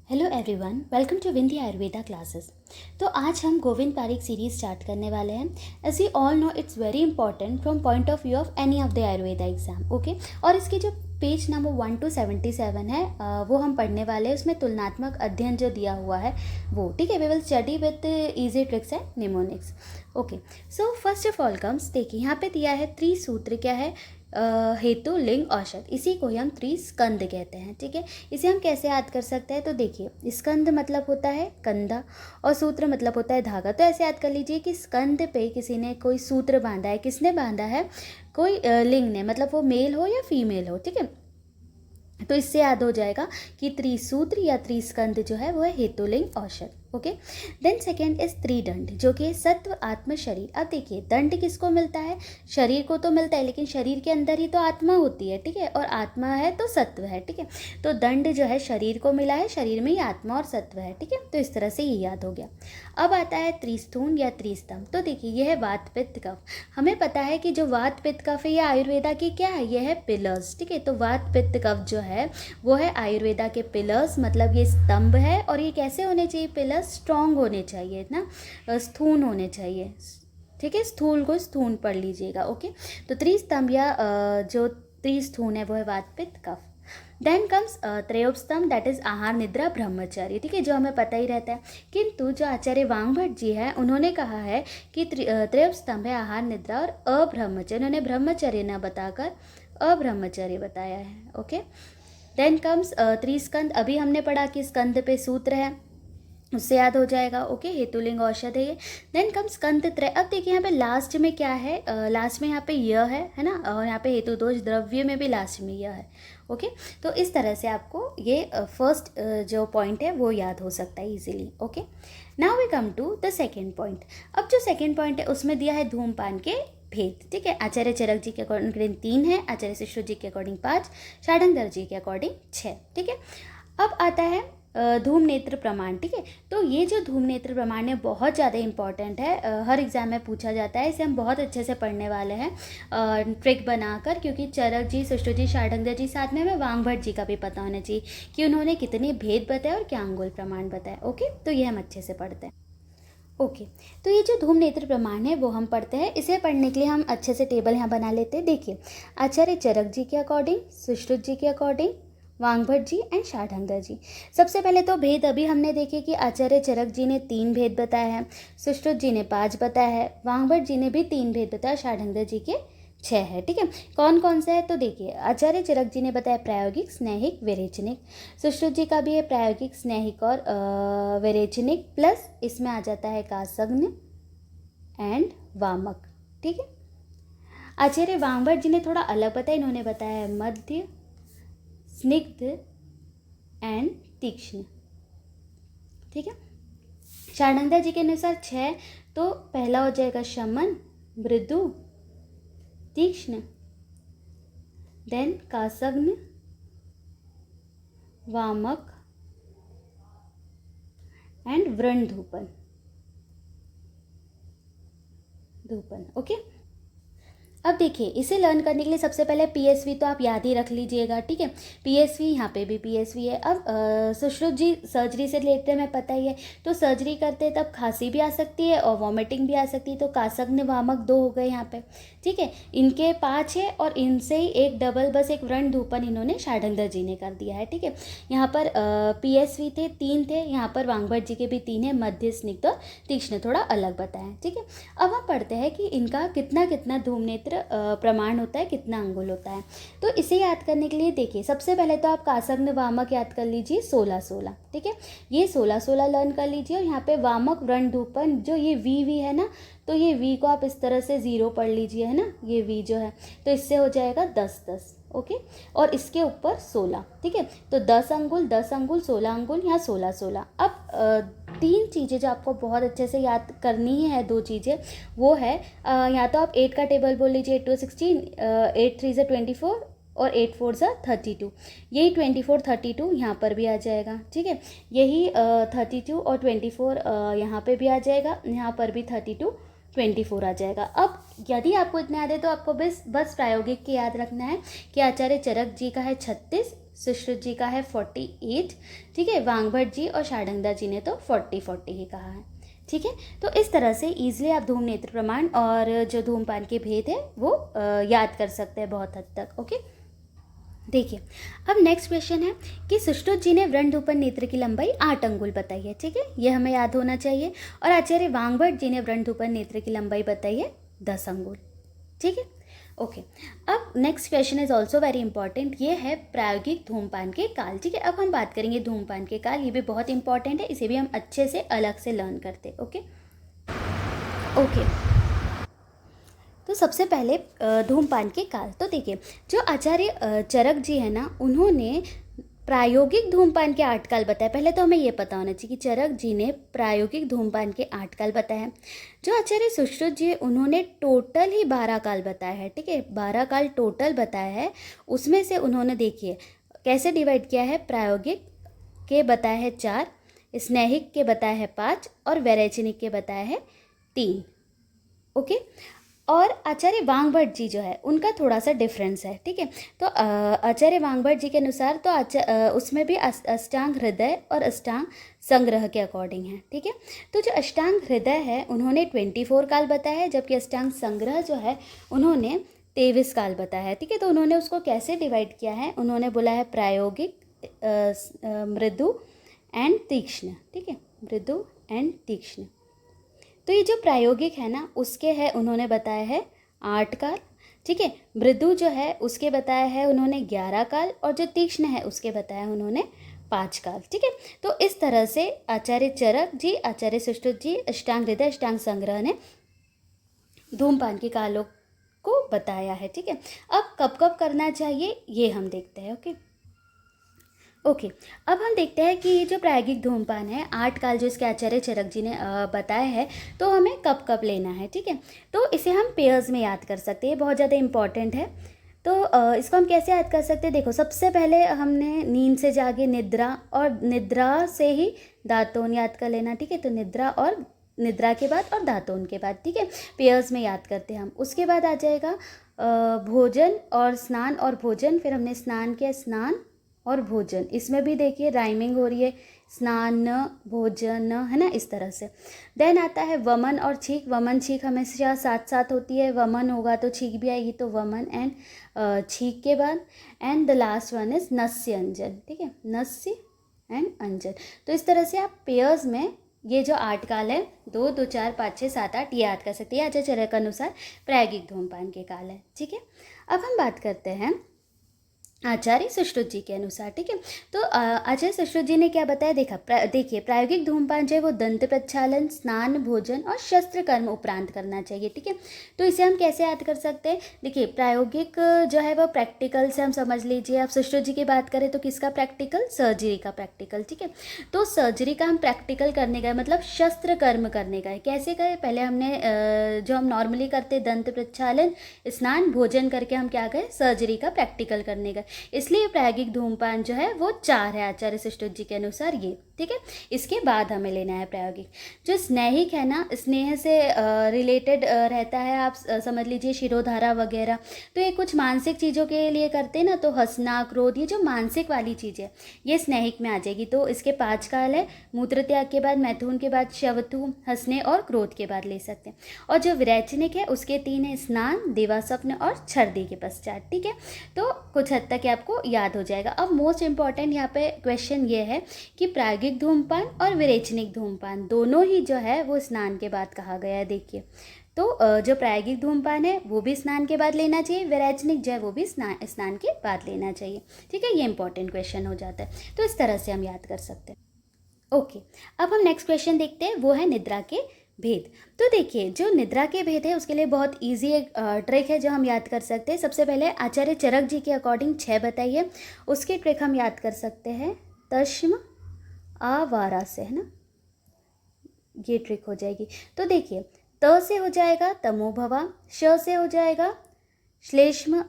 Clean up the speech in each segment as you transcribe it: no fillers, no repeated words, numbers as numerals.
Hello everyone, welcome to Vindi Ayurveda classes. तो आज हम गोविंद पारिक सीरीज स्टार्ट करने वाले हैं। As you all know, it's very important from point of view of any of the Ayurveda exam. Okay, और इसके जो पेज नंबर 1 to 77 है वो हम पढ़ने वाले हैं। उसमें तुलनात्मक अध्ययन जो दिया हुआ है वो, ठीक है। We will study with easy tricks and mnemonics. Okay, so first of all comes, देखिए यहाँ पे दिया है त्रिसूत्र। क्या है? हेतु, लिंग, औषध। इसी को ही हम त्रिस्कंद कहते हैं, ठीक है। इसे हम कैसे याद कर सकते हैं? तो देखिए, स्कंद मतलब होता है कंधा और सूत्र मतलब होता है धागा। तो ऐसे याद कर लीजिए कि स्कंद पे किसी ने कोई सूत्र बांधा है। किसने बांधा है? कोई लिंग ने, मतलब वो मेल हो या फीमेल हो, ठीक है। तो इससे याद हो जाएगा कि त्रिसूत्र या त्रिस्कंद जो है वो है हेतु, लिंग, औषध। ओके, देन सेकेंड इज त्रिदंड, जो कि सत्व, आत्म, शरीर। अब देखिए, दंड किसको मिलता है? शरीर को तो मिलता है, लेकिन शरीर के अंदर ही तो आत्मा होती है, ठीक है। और आत्मा है तो सत्व है, ठीक है। तो दंड जो है शरीर को मिला है, शरीर में ही आत्मा और सत्व है, ठीक है। तो इस तरह से ये याद हो गया। अब आता है त्रिस्थून या त्रिस्तंभ। तो देखिए, यह है वात, पित्त, कफ। हमें पता है कि जो वात, पित्त, कफ है, ये आयुर्वेदा की क्या है? यह है पिलर्स, ठीक है। तो वात, पित्त, कफ जो है वो है आयुर्वेदा के पिलर्स, मतलब ये स्तंभ है। और ये कैसे होने चाहिए? पिलर्स स्ट्रॉन्ग होने चाहिए ना, स्थूल होने चाहिए, ठीक है। स्थूल को स्थूल पढ़ लीजिएगा। ओके, तो त्रिस्तंभ या जो त्रिस्थून है वो है वात, पित्त, कफ। देन कम्स त्रयोस्तंभ, दैट इज आहार, निद्रा, ब्रह्मचर्य, ठीक है, जो हमें पता ही रहता है। किंतु जो आचार्य वामभट्ट जी है उन्होंने कहा है कि त्रयोस्तंभ है आहार, निद्रा और अब्रह्मचर्य। उन्होंने ब्रह्मचर्य न बताकर अब्रह्मचर्य बताया है। ओके, देन कम्स त्रिस्कंद। अभी हमने पढ़ा कि स्कंद पे सूत्र है, उससे याद हो जाएगा। ओके, हेतुलिंग, औषध है ये। देन कम स्कंद त्रय। अब देखिए यहाँ पे लास्ट में क्या है? लास्ट में यहाँ पे य है ना। और यहाँ पे हेतु दोष द्रव्य में भी लास्ट में यह है। ओके, तो इस तरह से आपको ये फर्स्ट जो पॉइंट है वो याद हो सकता है easily. Okay, now we come to the second point. अब जो सेकेंड पॉइंट है उसमें दिया है धूमपान के भेद, ठीक है। आचार्य चरक जी के अकॉर्डिंग 3 है, आचार्य शिशु जी के अकॉर्डिंग 5, षाढ़ंगर जी के अकॉर्डिंग 6, ठीक है। अब आता है धूम नेत्र प्रमाण, ठीक है। तो ये जो धूम नेत्र प्रमाण है बहुत ज़्यादा इंपॉर्टेंट है, हर एग्जाम में पूछा जाता है। इसे हम बहुत अच्छे से पढ़ने वाले हैं ट्रिक बनाकर, क्योंकि चरक जी, सुष्टु जी, षाढ़ंगर जी, साथ में हमें वामभट्ट जी का भी पता होना चाहिए कि उन्होंने कितने भेद बताए और क्या अंगुल प्रमाण बताए। ओके, तो ये हम अच्छे से पढ़ते हैं। ओके, तो ये जो धूम नेत्र प्रमाण है वो हम पढ़ते हैं। इसे पढ़ने के लिए हम अच्छे से टेबल यहाँ बना लेते हैं। देखिए, आचार्य चरक जी के अकॉर्डिंग, सुश्रुत जी के अकॉर्डिंग, वामभट्ट जी एंड षाढ़ंगर जी। सबसे पहले तो भेद अभी हमने देखे कि आचार्य चरक जी ने 3 भेद बताया है, सुश्रुत जी ने 5 बताया है, वामभट्ट जी ने भी 3 भेद बताया, षाढ़ंगर जी के 6 है, ठीक है। कौन कौन सा है? तो देखिए, आचार्य चरक जी ने बताया प्रायोगिक, स्नेहिक, विरेचनिक। सुश्रुत जी का भी है प्रायोगिक, स्नेहिक और विरेचनिक, प्लस इसमें आ जाता है कासग्न एंड वामक, ठीक है। आचार्य वामभट्ट जी ने थोड़ा अलग बताया, इन्होंने बताया है मध्य, स्निग्ध एंड तीक्ष्ण, ठीक है। षाढ़ंगर जी के अनुसार 6, तो पहला हो जाएगा शमन, मृदु, तीक्ष्ण, देन कासग्न, वामक एंड व्रण धूपन। ओके, अब देखिए, इसे लर्न करने के लिए सबसे पहले पीएसवी तो आप याद ही रख लीजिएगा, ठीक है। पीएसवी, यहाँ पे भी पीएसवी है। अब सुश्रुत जी सर्जरी से रिलेटेड हमें पता ही है, तो सर्जरी करते हैं तब खांसी भी आ सकती है और वॉमिटिंग भी आ सकती है। तो कासग्न, वामक 2 हो गए यहाँ पे, ठीक है। इनके 5 है और इनसे ही एक डबल, बस एक व्रण धूपन इन्होंने षाढ़ंगर जी ने कर दिया है, ठीक है। यहाँ पर पीएसवी थे 3 थे, यहाँ पर वामभट्ट जी के भी 3 है, मध्य, स्निग्ध और तीक्ष्ण थोड़ा अलग बताएं, ठीक है। अब हम पढ़ते हैं कि इनका कितना कितना धूम नेत्र प्रमाण होता है, कितना अंगुल होता है। तो इसे याद करने के लिए देखिए, सबसे पहले तो आप कासग्न, वामक याद कर लीजिए 16-16, ठीक है। ये 16-16 लर्न कर लीजिए। और यहाँ पे वामक, व्रण धूपन, जो ये वी है ना, तो ये वी को आप इस तरह से 0 पढ़ लीजिए, है ना, ये वी जो है, तो इससे हो जाएगा 10-10, ओके। और इसके ऊपर 16, ठीक है। तो 10 अंगुल, 10 अंगुल, 16 अंगुल, यहाँ 16-16। अब 3 चीज़ें जो आपको बहुत अच्छे से याद करनी है, 2 चीज़ें, वो है या तो आप 8 का टेबल बोल लीजिए, 8 2 16, 8 3 24 और 8 4 32। यही 24 32 यहाँ पर भी आ जाएगा, ठीक है। यही 32 और 24 यहाँ पे भी आ जाएगा, यहाँ पर भी 32 24 आ जाएगा। अब यदि आपको इतना याद है तो आपको बस प्रायोगिक के याद रखना है कि आचार्य चरक जी का है 36, सुश्रुत जी का है 48, ठीक है। वांगभट जी और शार्दंगदा जी ने तो 40 ही कहा है, ठीक है। तो इस तरह से ईजिली आप धूम नेत्र प्रमाण और जो धूमपान के भेद है वो याद कर सकते हैं बहुत हद तक, ओके। देखिए अब नेक्स्ट क्वेश्चन है कि सुश्रुत जी ने व्रणधूपन नेत्र की लंबाई 8 अंगुल बताई है, ठीक है, ये हमें याद होना चाहिए। और आचार्य वांगभट जी ने व्रणधूपन नेत्र की लंबाई बताई है 10 अंगुल, ठीक है, ओके। अब next question is also very important, ये है प्रायोगिक धूमपान के काल, ठीक है। अब हम बात करेंगे धूमपान के काल, ये भी बहुत इंपॉर्टेंट है, इसे भी हम अच्छे से अलग से लर्न करते, ओके ओके। तो सबसे पहले धूमपान के काल, तो देखिए जो आचार्य चरक जी है ना, उन्होंने प्रायोगिक धूमपान के 8 काल बताए। पहले तो हमें ये पता होना चाहिए कि चरक जी ने प्रायोगिक धूमपान के 8 काल बताए हैं। जो आचार्य सुश्रुत जी उन्होंने टोटल ही 12 काल बताया है, ठीक है, 12 काल टोटल बताया है। उसमें से उन्होंने देखिए कैसे डिवाइड किया है, प्रायोगिक के बताया है 4, स्नेहिक के बताया है 5 और वैरेचनिक के बताया है 3, ओके। और आचार्य वांगभट जी जो है उनका थोड़ा सा डिफरेंस है, ठीक है। तो आचार्य वांगभट जी के अनुसार तो उसमें भी अष्टांग हृदय और अष्टांग संग्रह के अकॉर्डिंग है, ठीक है। तो जो अष्टांग हृदय है उन्होंने 24 काल बताया है, जबकि अष्टांग संग्रह जो है उन्होंने 23 काल बताया है, ठीक है। तो उन्होंने उसको कैसे डिवाइड किया है, उन्होंने बोला है प्रायोगिक, मृदु एंड तीक्ष्ण, ठीक है, मृदु एंड तीक्ष्ण। तो ये जो प्रायोगिक है ना उसके है उन्होंने बताया है 8 काल, ठीक है। मृदु जो है उसके बताया है उन्होंने 11 काल और जो तीक्ष्ण है उसके बताया उन्होंने 5 काल, ठीक है। तो इस तरह से आचार्य चरक जी, आचार्य सुश्रुत जी, अष्टांग हृदय, अष्टांग संग्रह ने धूमपान के कालों को बताया है, ठीक है। अब कब कब करना चाहिए ये हम देखते हैं, ओके ओके। अब हम देखते हैं कि ये जो प्रायोगिक धूमपान है 8 काल जो इसके आचार्य चरक जी ने बताया है, तो हमें कब कब लेना है, ठीक है। तो इसे हम पेयर्स में याद कर सकते हैं, बहुत ज़्यादा इंपॉर्टेंट है। तो इसको हम कैसे याद कर सकते हैं, देखो सबसे पहले हमने नींद से जागे निद्रा, और निद्रा से ही दातून याद कर लेना, ठीक है। तो निद्रा और निद्रा के बाद और दातून के बाद, ठीक है, पेयर्स में याद करते हैं हम। उसके बाद आ जाएगा भोजन और स्नान और भोजन, फिर हमने स्नान किया, स्नान और भोजन, इसमें भी देखिए राइमिंग हो रही है, स्नान भोजन, है ना, इस तरह से। देन आता है वमन और छींक, वमन छींक हमेशा साथ साथ होती है, वमन होगा तो छींक भी आएगी, तो वमन एंड छींक के बाद। And the last one is नस्य अंजन, ठीक है, नस्य एंड अंजन। तो इस तरह से आप पेयर्स में ये जो 8 काल है 2, 2, 4, 5, 6, 7, 8 ये याद कर सकते हैं। आचार्य चरक के अनुसार प्रायोगिक धूमपान के काल है, ठीक है। अब हम बात करते हैं आचार्य सुश्रुत जी के अनुसार, ठीक है। तो आचार्य सुश्रुत जी ने क्या बताया, देखिए प्रायोगिक धूमपान जो है वो दंत प्रक्षालन, स्नान, भोजन और शस्त्र कर्म उपरांत करना चाहिए, ठीक है। तो इसे हम कैसे याद कर सकते हैं, देखिए प्रायोगिक जो है वो प्रैक्टिकल से हम समझ लीजिए। आप सुश्रुत जी की बात करें तो किसका प्रैक्टिकल, सर्जरी का प्रैक्टिकल, ठीक है। तो सर्जरी का हम प्रैक्टिकल करने का मतलब शस्त्र कर्म करने का है। कैसे करें, पहले हमने जो हम नॉर्मली करते दंत प्रक्षालन, स्नान, भोजन करके हम क्या करें, सर्जरी का प्रैक्टिकल करने का। इसलिए प्रायोगिक धूमपान जो है वो 4 है आचार्य सुश्रुत जी के अनुसार ये, ठीक है। इसके बाद हमें लेना है प्रायोगिक। जो स्नेहिक है ना, स्नेह से रिलेटेड रहता है, आप समझ लीजिए शिरोधारा वगैरह। तो ये कुछ मानसिक चीज़ों के लिए करते हैं ना, तो हंसना, क्रोध, ये जो मानसिक वाली चीज़ है ये स्नेहिक में आ जाएगी। तो इसके 5 काल है, मूत्र त्याग के बाद, मैथुन के बाद, शवथु, हंसने और क्रोध के बाद ले सकते हैं। और जो विरेचनिक है उसके 3 है, स्नान, दिवास्वप्न और छर्दी के पश्चात, ठीक है। तो कुछ हद तक आपको याद हो जाएगा। अब मोस्ट इंपॉर्टेंट यहाँ पे क्वेश्चन ये है कि प्रायोगिक धूमपान और विरेचनिक धूमपान दोनों ही जो है वो स्नान के बाद कहा गया है, देखिए। तो जो प्रायोगिक धूमपान है वो भी स्नान के बाद लेना चाहिए, विरेचनिक जो है वो भी स्नान के बाद लेना चाहिए, ठीक है। ये इंपॉर्टेंट क्वेश्चन हो जाता है, तो इस तरह से हम याद कर सकते हैं, ओके। अब हम नेक्स्ट क्वेश्चन देखते हैं, वो है निद्रा के भेद। तो देखिए जो निद्रा के भेद है उसके लिए बहुत इजी एक ट्रिक है जो हम याद कर सकते हैं। सबसे पहले आचार्य चरक जी के अकॉर्डिंग 6 बताइए, उसकी ट्रिक हम याद कर सकते हैं तस्म आवारा से, है ना, ये ट्रिक हो जाएगी। तो देखिए त से हो जाएगा तमोभवा, श से हो जाएगा श्लेष्म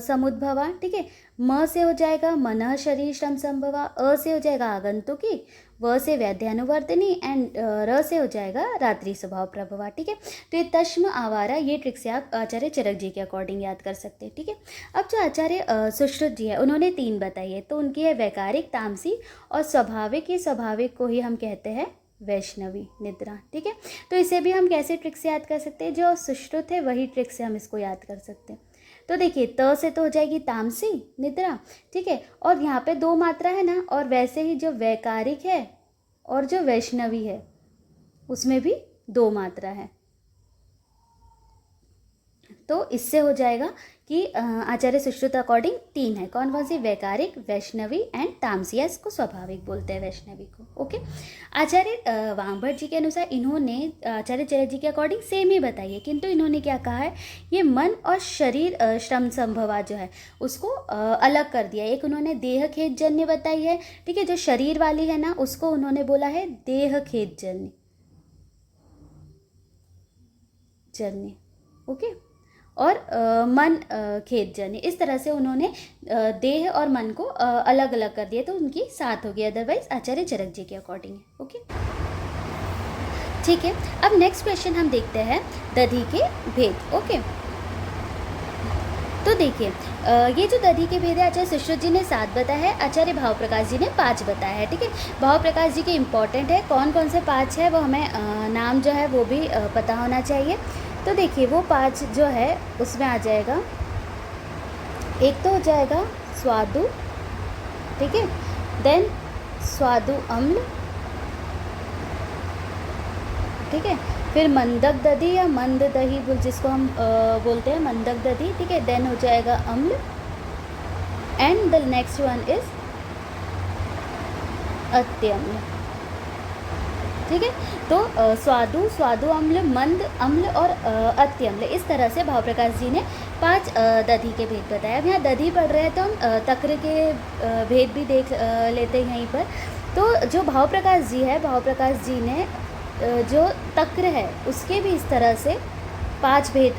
समुद्भवा, ठीक है। म से हो जाएगा मनः शरीर श्रम संभवा, अ से हो जाएगा आगंतुकी, व से वैद्यानुवर्तनी एंड र से हो जाएगा रात्रि स्वभाव प्रभवा। ठीक है, तो ये तश्म आवारा, ये ट्रिक से आप आचार्य चरक जी के अकॉर्डिंग याद कर सकते हैं। ठीक है, अब जो आचार्य सुश्रुत जी है उन्होंने 3 बताई है, तो उनकी है वैकारिक, तामसी और स्वाभाविक। ये स्वाभाविक को ही हम कहते हैं वैष्णवी निद्रा। ठीक है, तो इसे भी हम कैसे ट्रिक से याद कर सकते हैं, जो सुश्रुत है वही ट्रिक से हम इसको याद कर सकते हैं। तो देखिए त से तो हो जाएगी तामसी निद्रा। ठीक है, और यहाँ पे 2 मात्रा है ना, और वैसे ही जो वैकारिक है और जो वैष्णवी है उसमें भी 2 मात्रा है, तो इससे हो जाएगा कि आचार्य सुश्रुत अकॉर्डिंग 3 है। कौन कौन सी? वैकारिक, वैष्णवी एंड तामसी। इसको स्वाभाविक बोलते हैं वैष्णवी को। ओके, आचार्य वामभट्ट जी के अनुसार इन्होंने आचार्य चरक जी के अकॉर्डिंग सेम ही बताई है, किंतु इन्होंने क्या कहा है, ये मन और शरीर श्रम संभवा जो है उसको अलग कर दिया। एक उन्होंने देह खेद जन्य बताई है। ठीक है, जो शरीर वाली है ना उसको उन्होंने बोला है देह खेद जन्य। ओके, और मन खेद जन्य, इस तरह से उन्होंने देह और मन को अलग अलग कर दिया, तो उनकी 7 होगी। अदरवाइज आचार्य चरक जी के अकॉर्डिंग है। ओके, ठीक है, अब नेक्स्ट क्वेश्चन हम देखते हैं दधि के भेद। ओके, तो देखिए ये जो दधि के भेद है आचार्य सुश्रुत जी ने 7 बताया है, आचार्य भाव प्रकाश जी ने 5 बताया है। ठीक है, भाव प्रकाश जी के इंपॉर्टेंट है, कौन कौन से 5 है वो हमें नाम जो है वो भी पता होना चाहिए। तो देखिए वो 5 जो है उसमें आ जाएगा, एक तो हो जाएगा स्वादु। ठीक है, देन स्वादु अम्ल। ठीक है, फिर मंदक दधि या मंद दही जिसको हम बोलते हैं मंदक दधि। ठीक है, देन हो जाएगा अम्ल and the next one is अत्यम्ल। ठीक है, तो स्वादु अम्ल, मंद अम्ल और अत्यम्ल, इस तरह से भाव प्रकाश जी ने 5 दधि के भेद बताया। अब यहाँ दधि पढ़ रहे हैं तो हम तक्र के भेद भी देख लेते हैं यहीं पर। तो जो भाव प्रकाश जी है, भाव प्रकाश जी ने जो तक्र है उसके भी इस तरह से 5 भेद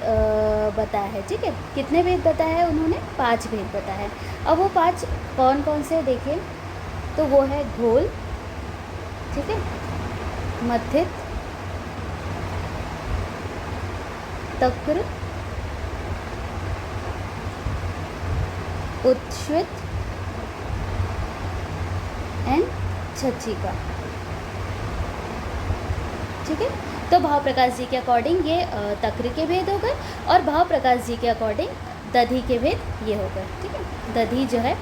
बताया है। ठीक है, कितने भेद बताया है उन्होंने? 5 भेद बताया है। अब वो 5 कौन कौन से देखें, तो वो है घोल, ठीक है, मथित, तक्र, उत्श्वित एंड छच्छिका। ठीक है, तो भाव प्रकाश जी के अकॉर्डिंग ये तक्र के भेद हो गए, और भाव प्रकाश जी के अकॉर्डिंग दधि के भेद ये हो गए। ठीक है, दधि जो है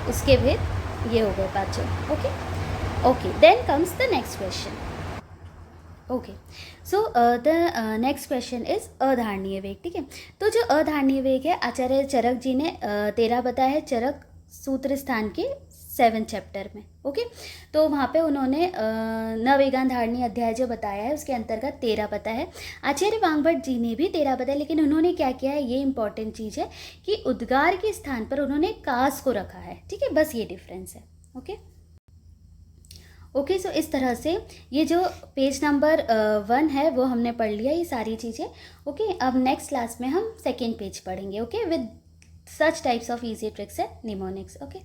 उसके भेद ये हो गए 5। Okay okay, then comes the next question. Okay, so the next question is अधारणीय वेग। ठीक है, तो जो अधारणीय वेग है आचार्य चरक जी ने 13 बताया है चरक सूत्र स्थान के 7 चैप्टर में। ओके, तो वहाँ पे उन्होंने नवेगान धारणी अध्याय जो बताया है उसके अंतर्गत 13 बताया है। आचार्य वामभट्ट जी ने भी 13 बताया, लेकिन उन्होंने क्या किया है, ये इंपॉर्टेंट चीज़ है कि उद्गार के स्थान पर उन्होंने कास को रखा है। ठीक है, बस ये डिफरेंस है। ओके ओके, सो इस तरह से ये जो पेज नंबर 1 है वो हमने पढ़ लिया ये सारी चीज़ें। ओके, अब नेक्स्ट क्लास में हम सेकेंड पेज पढ़ेंगे। Okay, with such types of easy tricks and mnemonics. Okay.